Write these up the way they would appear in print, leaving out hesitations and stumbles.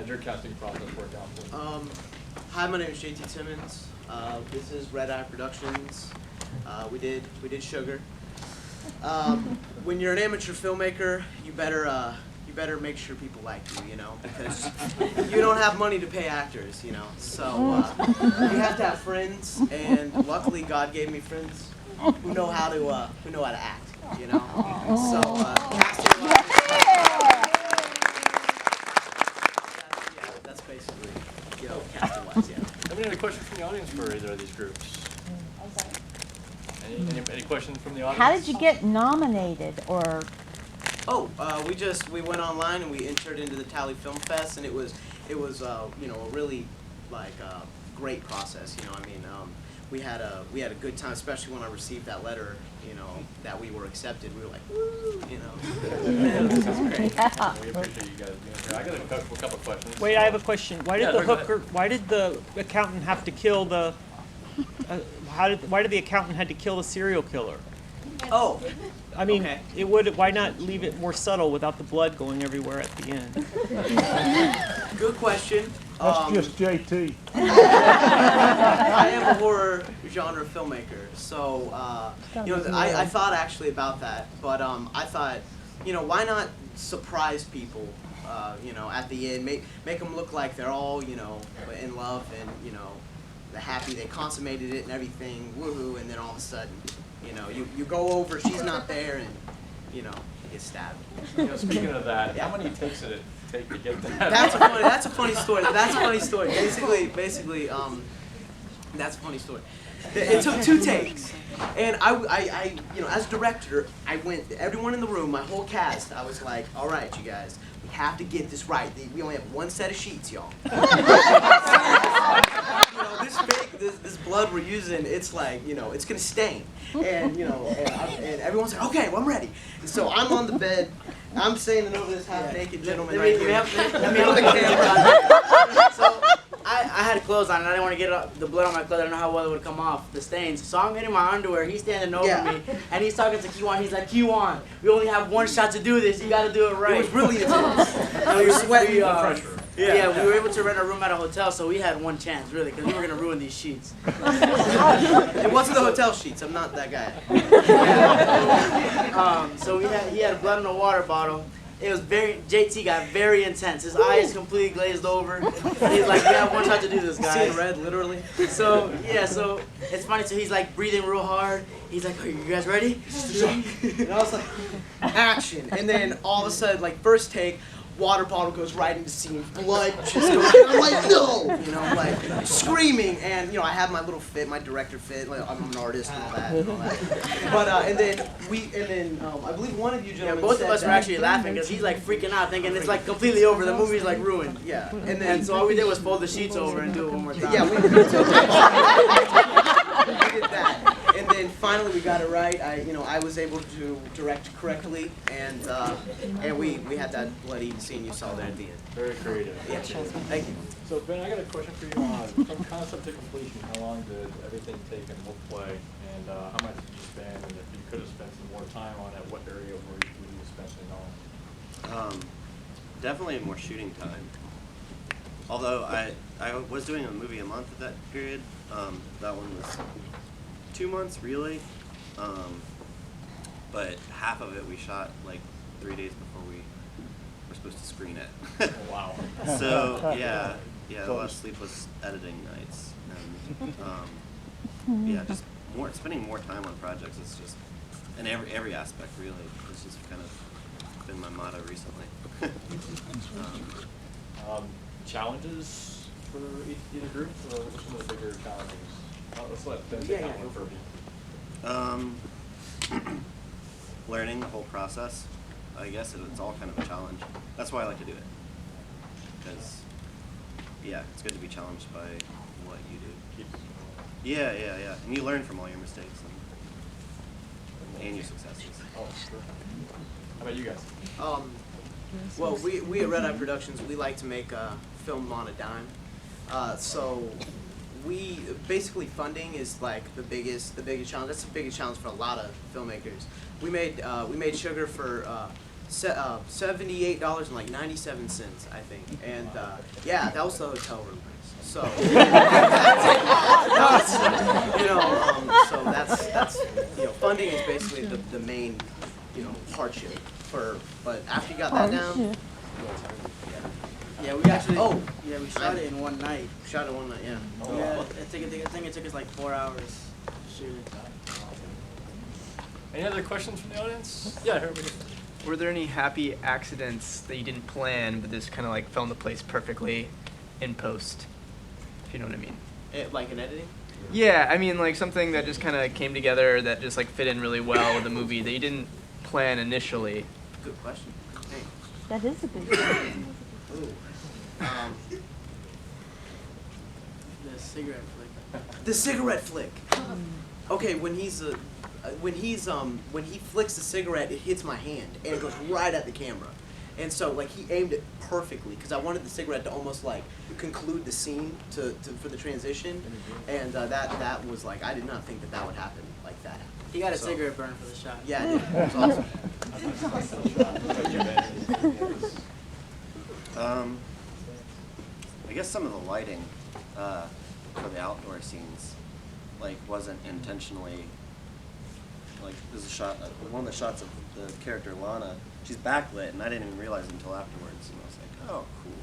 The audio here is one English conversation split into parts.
your casting process work out for you? Hi, my name is JT Timmons. This is Red Eye Productions. We did Sugar. When you're an amateur filmmaker, you better make sure people like you, because you don't have money to pay actors, So you have to have friends, and luckily God gave me friends who know how to act, So that's basically casting wise, yeah. Have any other questions from the audience for either of these groups? Any questions from the audience? How did you get nominated, or? Oh, we went online and we entered into the Tally Film Fest, and it was a really great process. We had a good time, especially when I received that letter, that we were accepted. We were like, woo, This is great. Yeah. We appreciate you guys being here. I got a couple of questions. Wait, I have a question. Why did why did the accountant have to kill the? Why did the accountant had to kill the serial killer? Oh. I mean, Okay. why not leave it more subtle without the blood going everywhere at the end? Good question. That's just JT. I am a horror genre filmmaker, so I thought actually about that, but I thought, why not surprise people, at the end, make them look like they're all, in love and they're happy, they consummated it and everything, woohoo, and then all of a sudden, you go over, she's not there, and you get stabbed. Speaking of that, Yeah. how many takes did it take to get that? That's a funny story. That's a funny story. Basically, that's a funny story. It took 2 takes, and I as director, I went, everyone in the room, my whole cast, I was like, all right, you guys, we have to get this right. We only have 1 set of sheets, y'all. This blood we're using, it's like, it's gonna stain, and and everyone's like, okay, well, I'm ready. And so I'm on the bed, I'm standing over this half-naked gentleman right here. Let me have the camera. So I had clothes on, and I didn't want to get the blood on my clothes. I don't know how well it would come off, the stains. So I'm getting my underwear. He's standing over me, and he's talking to Kiwan. He's like, Kiwan, we only have 1 shot to do this. You got to do it right. It was really intense. And we were sweating. Pressure. Yeah, we were able to rent a room at a hotel, so we had 1 chance, really, because we were going to ruin these sheets. It wasn't the hotel sheets. I'm not that guy. So he had blood in a water bottle. It was JT got very intense. His eyes completely glazed over. He's like, we have 1 shot to do this, guys. Seeing red, literally. So it's funny. So he's like breathing real hard. He's like, are you guys ready? And I was like, action. And then all of a sudden, first take, water bottle goes right into scene, blood just goes, and I'm like, no! I'm like screaming, and I have my little fit, my director fit, I'm an artist and all that. But I believe one of you gentlemen both said of us were that- actually laughing because he's like freaking out, thinking it's like completely over. The movie's like ruined. Yeah, And so all we did was fold the sheets over and do it 1 more time. yeah, we did that. And then finally we got it right. I was able to direct correctly, and we had that bloody scene you saw there at the end. Very creative. Yeah, thank you. So Ben, I got a question for you on from concept to completion. How long did everything take in what play, and how much did you spend? And if you could have spent some more time on it, what area would you have spent it on? Definitely more shooting time. Although I was doing a movie a month at that period. That one was 2 months really, but half of it we shot 3 days before we were supposed to screen it. Oh, wow. So yeah, a lot of sleepless editing nights, and yeah, just spending more time on projects. It's just in every aspect really. It's just kind of been my motto recently. Challenges for either group, or what are some of the bigger challenges? Let's let Ben take that one for me. Learning the whole process. I guess it's all kind of a challenge. That's why I like to do it. Because, yeah, it's good to be challenged by what you do. Yeah. And you learn from all your mistakes and your successes. Oh, sure. How about you guys? Well, we at Red Eye Productions, we like to make film on a dime. So we basically funding is the biggest challenge. That's the biggest challenge for a lot of filmmakers. We made Sugar for $78.97, I think, and yeah, that was the hotel room. So, so that's funding is basically the main hardship but after you got that down. Yeah, we actually. Oh. Yeah, we shot it in one night. Shot it one night, yeah. Yeah, I think it took us like 4 hours to shoot it. Any other questions from the audience? Yeah, everybody. Were there any happy accidents that you didn't plan, but this kind of like fell into place perfectly in post? If you know what I mean. Like in editing? Yeah, I mean like something that just kind of came together that just like fit in really well with the movie that you didn't plan initially. Good question. Hey. That is a good question. Ooh. The cigarette flick. The cigarette flick. Okay, when he flicks the cigarette, it hits my hand and it goes right at the camera. And so like he aimed it perfectly because I wanted the cigarette to almost like conclude the scene for the transition, and that was like I did not think that would happen like that. He got a cigarette burn for the shot. Yeah, it did. It was awesome. I guess some of the lighting for the outdoor scenes, like, wasn't intentionally. Like, there's a shot, one of the shots of the character Lana. She's backlit, and I didn't even realize it until afterwards. And I was like, oh, cool.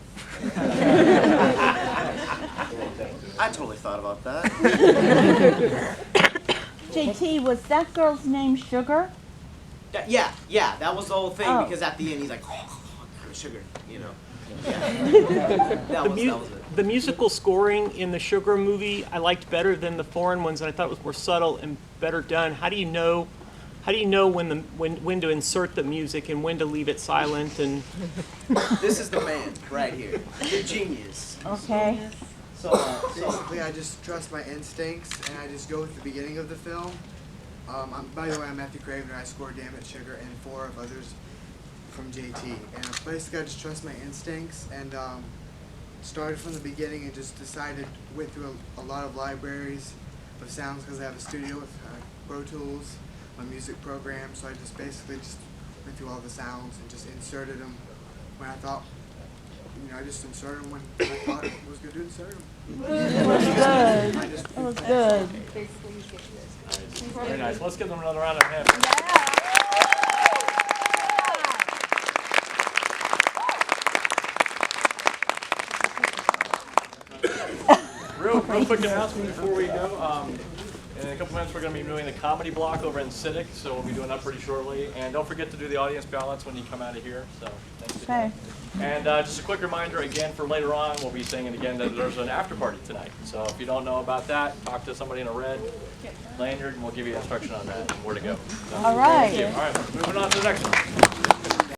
I totally thought about that. JT, was that girl's name Sugar? Yeah, that was the whole thing because at the end he's like, sugar, Yeah. That was it. The musical scoring in the Sugar movie I liked better than the foreign ones, and I thought it was more subtle and better done. How do you know when to insert the music and when to leave it silent? And this is the man right here, the genius. Okay. So basically, I just trust my instincts and I just go with the beginning of the film. By the way, I'm Matthew Craven. I scored Dammit Sugar and 4 of others from JT. And basically, I just trust my instincts and started from the beginning and just went through a lot of libraries of sounds because I have a studio with Pro Tools, my music program. So I just basically went through all the sounds and just inserted them when I thought. I just inserted them when I thought it was good to insert them. It was good. It was good. Very nice. Let's give them another round of applause. Real quick announcement before we go. In a couple minutes, we're going to be doing the comedy block over in Civic, so we'll be doing that pretty shortly. And don't forget to do the audience balance when you come out of here. So thanks again. And just a quick reminder again for later on, we'll be saying it again that there's an after party tonight. So if you don't know about that, talk to somebody in a red lanyard, and we'll give you instruction on that and where to go. So, All right. thank you. All right, moving on to the next one.